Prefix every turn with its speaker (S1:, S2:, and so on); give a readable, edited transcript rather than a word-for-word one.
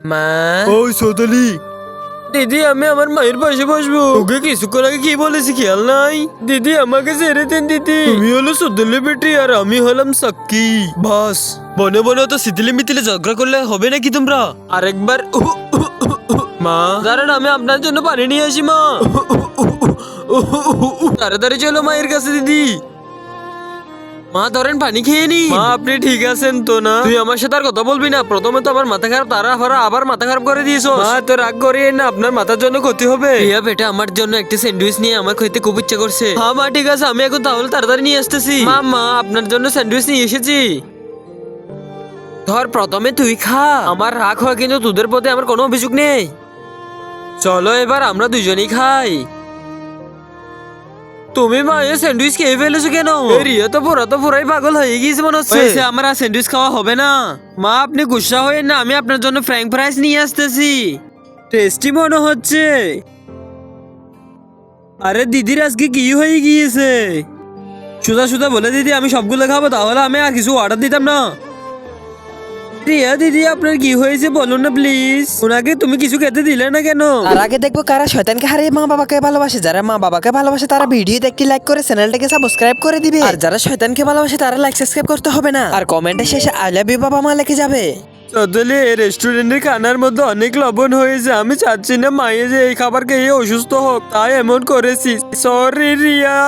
S1: মা
S2: ওই সৌদালি,
S1: দিদি আমি আমার মায়ের পাশে বসবো। ওকে কিছুক্ষণ আগে কি বলেছি খেয়াল নাই? দিদি আমাকে ছেড়ে দেন দিদি। তুমি হলো সদলে বেটি আর আমি হলাম সাক্কি। বাস বনে বনে তো সিতিলে মিতিলে ঝগড়া করলে হবে নাকি তোমরা? আরেকবার মা দাঁড়ান, আমি আপনার জন্য পানি নিয়ে আসি মা। তাড়াতাড়ি চলো মায়ের কাছে দিদি। মা ধরেন পানি খেয়ে নি। মা আপনি ঠিক আছেন তো না? তুই আমার সাথে আর কথা বলবি না। প্রথমে তো আমার মাথা খারাপ, তারা আবার মাথা খারাপ করে দিয়েছো। মা তো রাগ করিয়ে না, আপনার মাথার জন্য ক্ষতি হবে। ইয়া বেটা আমার জন্য একটা স্যান্ডউইচ নিয়ে আমার খেতে খুব ইচ্ছা করছে। হ্যাঁ মা ঠিক আছে, আমি এখন তাহলে তাড়াতাড়ি নিয়ে আসতেছি। মা আপনার জন্য স্যান্ডউইচ নিয়ে এসেছি। ধর প্রথমে তুই খা। আমার রাগ হয় কিন্তু তোদের প্রতি আমার কোনো অভিযোগ নেই। চলো এবার আমরা দুজনেই খাই। তুমি মা এই স্যান্ডউইচ খেয়ে ফেলেছো কেন? রিয়া তো পুরাই পাগল হয়ে গিয়েছে মনে হচ্ছে। আমার আর স্যান্ডউইচ খাওয়া হবে না। মা আপনি গুসা হয়ে না, আমি আপনার জন্য ফ্র্যাঙ্ক ফ্রাইস নিয়ে আসতেছি। টেস্টি মনে হচ্ছে। আরে দিদির আজকে কি হয়ে গিয়েছে? সুদা বলে দিদি আমি সবগুলো খাবো, তাহলে আমি আর কিছু অর্ডার দিতাম না। রিয়া দিদি আপনার কি হয়েছে বলুন না প্লিজ। ওনাকে তুমি কিছু খেতে দিলে না কেন?
S3: আর আগে দেখবো কারা শয়তানকে হারিয়ে মা বাবাকে ভালোবাসে। যারা মা বাবাকে ভালোবাসে তারা ভিডিওতে একটি লাইক করে চ্যানেলটাকে সাবস্ক্রাইব করে দিবে। আর যারা শয়তানকে ভালোবাসে তারা লাইক সাবস্ক্রাইব করতে হবে না। আর কমেন্টে শেষে আই লাভ ইউ বাবা মা লিখে যাবে।
S1: আসলে এই রেস্টুরেন্টের খানার মধ্যে অনেক লবণ হয়েছে। আমি চাচ্ছি না মায়ে যে এই খাবার খেয়ে অসুস্থ হোক, তাই এমন করেছি। সরি রিয়া।